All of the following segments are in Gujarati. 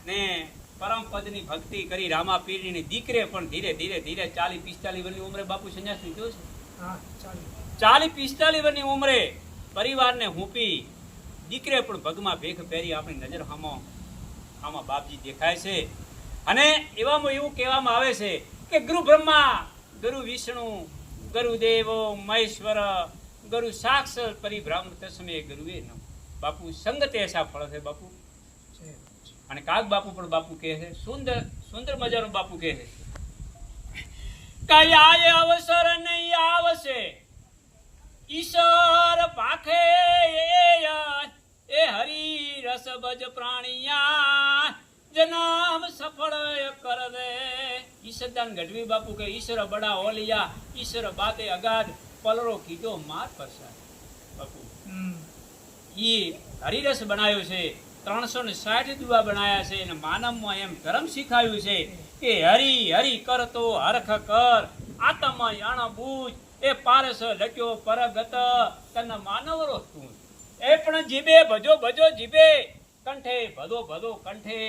ને પરમ પદની ભક્તિ કરી રામા પીરની દીકરે પણ ધીરે ધીરે ધીરે 40-45 વર્ષની ઉંમરે બાપુ સંન્યાસ લીધો છે. 40-45 વર્ષની ઉંમરે પરિવારને હુંપી દીકરે પણ ભગમાં ભેખ પહેરી આપણી નજર આમાં બાપજી દેખાય છે. અને એવામાં એવું કહેવામાં આવે છે કે ગુરુ બ્રહ્મા, ગુરુ વિષ્ણુ, ગુરુદેવો મહેશ્વર, ગુરુ સાક્ષાત પરિબ્રહ્મ તસ્મે ગુરુએ નમઃ. બાપુ સંગતે એસા ફળ છે બાપુ. અને કાગ બાપુ પણ બાપુ કહે છે, સુંદર મજાનું બાપુ કહે છે, કયા અવસર નહીં આવશે ઈશ્વર પાખે એ હરી રસ બજ પ્રાણિયા જન્મ સફળ કર દે. ઈશ્વરદાન ગઢવી બાપુ કે ઈશ્વર બડા ઓલિયા, ઈશ્વર બાતે અગાધ, પલરો કીધો માર પરસાદ. બાપુ ઈ હરિરસ બનાવ્યો છે, 360 દુઆ બનાયા છે, અને માનવમાં એમ ધર્મ શીખાયું છે કે હરી હરી કરતો હરખ કર, આત્મ અણબૂજ એ પારસ લખ્યો પરગત તન માનવરો તું. એ પણ જીભે ભજો ભજો જીભે, કંઠે ભદો ભદો કંઠે,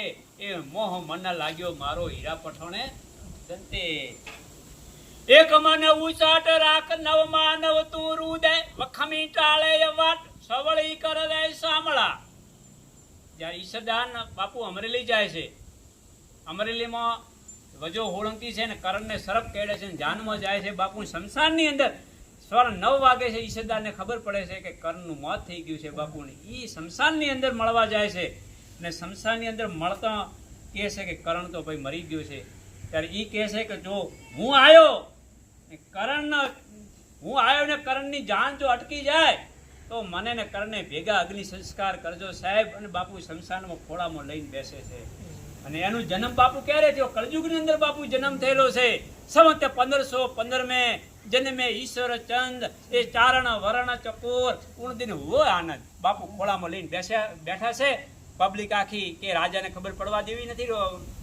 એ મોહ મન લાગ્યો મારો હીરા પઠોણે દંતે. એક મન ઉચાટ રાખ નવ માનવ તું રૂદે, વખમી ટાળે વાટ સવળી કર દે સામળા. જ્યારે ઈશ્વરદાન બાપુ અમરેલી જાય છે, અમરેલીમાં વજો હોળંકી છે ને કરણને સરપ કેળે છે, જાનમાં જાય છે બાપુ શમશાનની અંદર. સવારે 9 વાગે છે, ઈશ્વરદાનને ખબર પડે છે કે કરણનું મોત થઈ ગયું છે બાપુને. એ શમશાનની અંદર મળવા જાય છે, અને શમશાનની અંદર મળતા કહે છે કે કરણ તો ભાઈ મરી ગયો છે. ત્યારે એ કહે છે કે જો હું આવ્યો ને કરણની જાન જો અટકી જાય તો મને ને કરણને ભેગા અગ્નિ સંસ્કાર કરજો સાહેબ. અને બાપુ શમશાનમાં ખોળામાં લઈને બેસે છે. અને એનું જન્મ બાપુ ક્યારે થયો? કળયુગની અંદર બાપુ જન્મ થયેલો છે. સંવત 1515 में જન્મે ઈશ્વર ચંદ એ ચારણ વરણ ચકોર ઉણદિન હો આનંદ. બાપુ ખોળામાં લઈને બેઠા છે. પબ્લિક આખી કે રાજાને ખબર પડવા દેવી નથી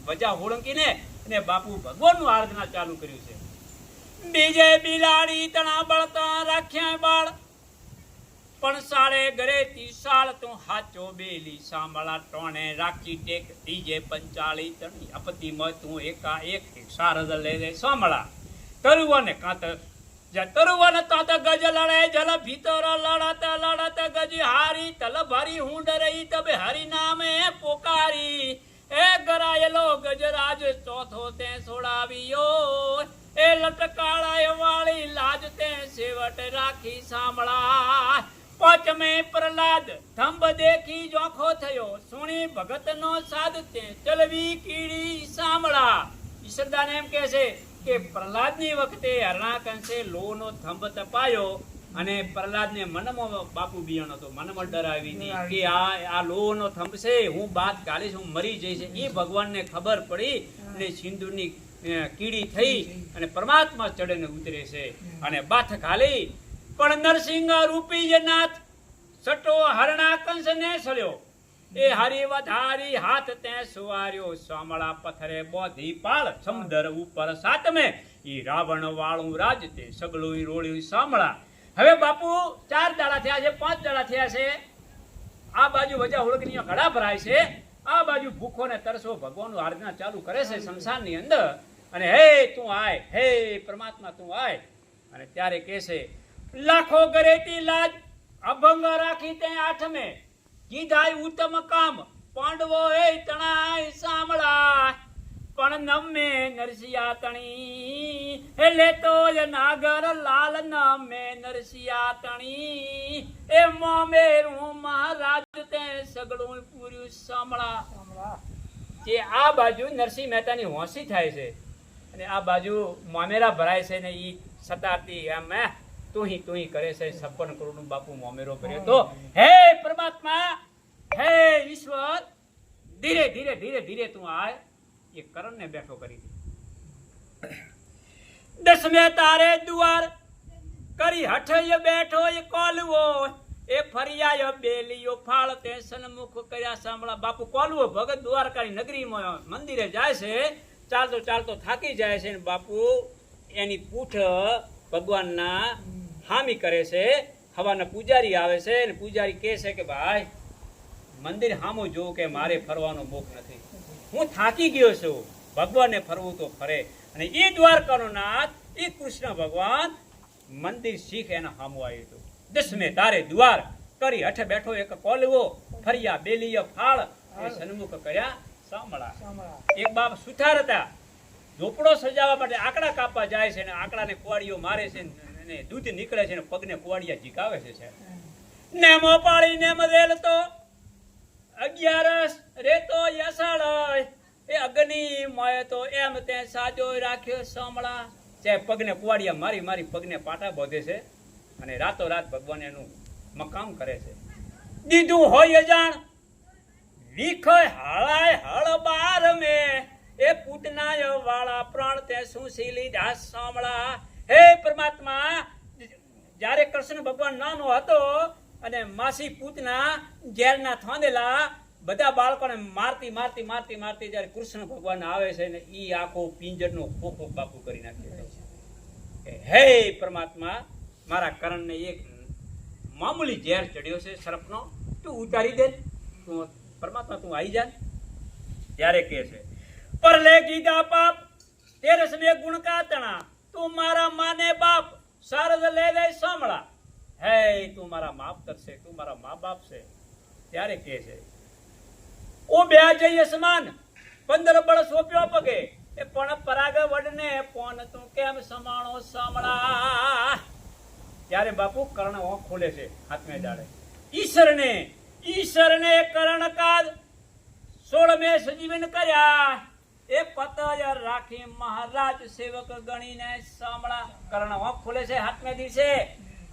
વજા હોળંકીને, અને બાપુ ભગવાનનું આરાધના ચાલુ કર્યું છે. બીજે બિલાડી તણા બળતા રાખ્યા બાળ, પણ સાળે ઘરે 30 સાલ તું હાચો બેલી સાંભળા ટોણે રાખી ટેક દીજે 45 તણી અપતિમાં તું એકા એક સારદ લે રે સાંભળા. તરુવને કાત તરુવન તાત ગજ લડે જલ ભીતર લડત ગજ હારી તલ ભરી હું ડરઈ તબે હરી નામે પોકારી. એ ગરાયેલો ગજરાજ ચોથો તે છોડાવ્યો, એ લટકાળાય વાળી લાજ તે સેવટ રાખી સાંભળા. પાંચમે પ્રહલાદ થંભ દેખી જોખો થયો, સુણી ભગત નો સાધ તે ચલવી કીડી સાંભળા. ઈશ્વરદાન એમ કહે છે કે પ્રહલાદની વખતે હરણાકંસે લોહનો થંભ તપાયો, અને પ્રહલાદને મનમાં બાપુ બિયાણ હતો, મનમાં ડર આવી હતી કે આ લોહનો થંભ છે, હું બાદ કાઢીશ, હું મરી જઈશ. એ ભગવાનને ખબર પડી અને સિંદૂરની કીડી થઈ અને પરમાત્મા ચડે ઉતરે છે અને બાથ ખાલી. પણ નરસિંહ રૂપી નાથ સટો હરણાકંસ ને સળ્યો, એ હરી વધારી હાથ તે સુવાર્યો. સામળા પથરે બોધી પાળ સમુદર ઉપર સાતમે, ઈ રાવણ વાળું રાજ તે સગલું રોળ્યું સામળા. હવે બાપુ 4 દાડા થયા છે, 5 દાડા થયા છે. આ બાજુ વજા હોળકીનો ઘડા ભરાય છે, આ બાજુ ભૂખો ને તરસો ભગવાનનું આરાધના ચાલુ કરે છે શમશાનની અંદર. અને હે તું આય, હે પરમાત્મા તું આય. અને ત્યારે કહે છે લાખો ગરેતી લાજ અભંગ રાખી તે આઠમે, કીધાય ઉત્તમ કામ પાંડવો એ તણાય સાંભળા. પણ નમે નરસિયા તણી એ લેતો નાગર લાલ નમે નરસિયા તણી, એ મોમેરું મહારાજ તે સગડું પૂર્યું સાંભળા. જે આ બાજુ નરસિંહ મહેતાની હોંસી થાય છે, અને આ બાજુ મોમેરા ભરાય છે, ને ઈ સતારતી એમ તુહી કરે છે. 56 કરોડનું બાપુ મોમેરો કર્યો તો. હે પરમાત્મા, હે ઈશ્વર, ધીરે ધીરે ધીરે ધીરે તું આય. એ કરણને બેઠો કરી દે. 10મે તારે દુઆર કરી હઠય બેઠો એ કોલવો, એ ફરિયાયો બેલીયો ફાળ તે સન્મુખ કર્યા સાંભળા. બાપુ કોલવો ભગત દ્વારકાની નગરીમાં મંદિરે જાય છે, ચાલતો ચાલતો થાકી જાય છે, ને બાપુ એની પૂઠ ભગવાનના હામી કરે છે. હવાના પૂજારી આવે છે, અને પૂજારી કહે છે કે ભાઈ મંદિર હામું જોવું કે મારે ફરવાનો મોખ નથી. હું થાકી ગયો છું. ભગવાનને ફરવું તો ફરે. અને એ દ્વારકાનો નાથ, એ કૃષ્ણ ભગવાન મંદિર શીખ એના સામું આવ્યું હતું. દસમે તારે દ્વાર કરી હઠે બેઠો એક કોલવો, ફર્યા બેલીય ફાળ, એ સન્મુખ કર્યા સામળા. એક બાપ સુથાર હતા, ઝોપડો સજાવવા માટે આંકડા કાપવા જાય છે, ને આંકડાને કુવાડીઓ મારે છે, અને દૂધ નીકળે છે, ને પગને કુવાડિયા ઝીકાવે છે. નેમો પાળી નેમ રેલતો 11 રેતો યસાળ, એ અગ્નિ મોય તો એમ તે સાજો રાખ્યો સામળા. જે પગને કુવાડિયા મારી મારી પગને પાટા બોધે છે, અને રાતો રાત ભગવાન એનું મકામ કરે છે. દીધું હોય જાણ વિખય હાળાય હળ બાર મે, એ પૂતનાય વાળા પ્રાણ તે શું સીલી દાસ સામળા. હે પરમાત્મા, જ્યારે કૃષ્ણ ભગવાન નાનો હતો અને માસી પૂતના ઝેરના થોંદેલા બધા બાળકોને મારતી મારતી મારતી મારતી જ્યારે કૃષ્ણ ભગવાન આવે છે ને ઈ આખો પિંજરનો ખોખો બાપુ કરી નાખ્યો છે. હે પરમાત્મા, મારા કરણને એક મામૂલી ઝેર ચડ્યો છે સર્પનો, તું ઉતારી દે. તું પરમાત્મા તું આવી જા. ત્યારે કે છે પરલે ગીધા પાપ તેરસ ને ગુણ કાતણા, તું મારા માને બાપ સારદ લે દે સાંભળા. હે તું મારા માફ કરશે, તું મારા મા બાપ છે. ત્યારે કે છે ઓ બે જઈએ સમાન 15 બળ સોંપ્યો પગે, એ પણ પરાગ વડને પોન તું કેમ સમાણો સાંભળા. ત્યારે બાપુ કર્ણ ઓખ ખોલે છે હાથમે દાડે. ઈશ્વરને કરણ કાજ 16 મે સજીવન કર્યા, એ પતય રાખી મહારાજ સેવક ગણીને સાંભળા. કર્ણ ઓખ ખોલે છે હાથમે દિવસે,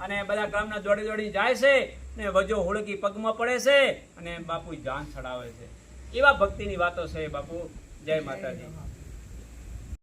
અને બધા ગામના દોડી દોડી જાય છે, ને વજો હોળકી પગમાં પડે છે, અને બાપુ જાન છડાવે છે. એવા ભક્તિની વાતો છે બાપુ. જય માતાજી.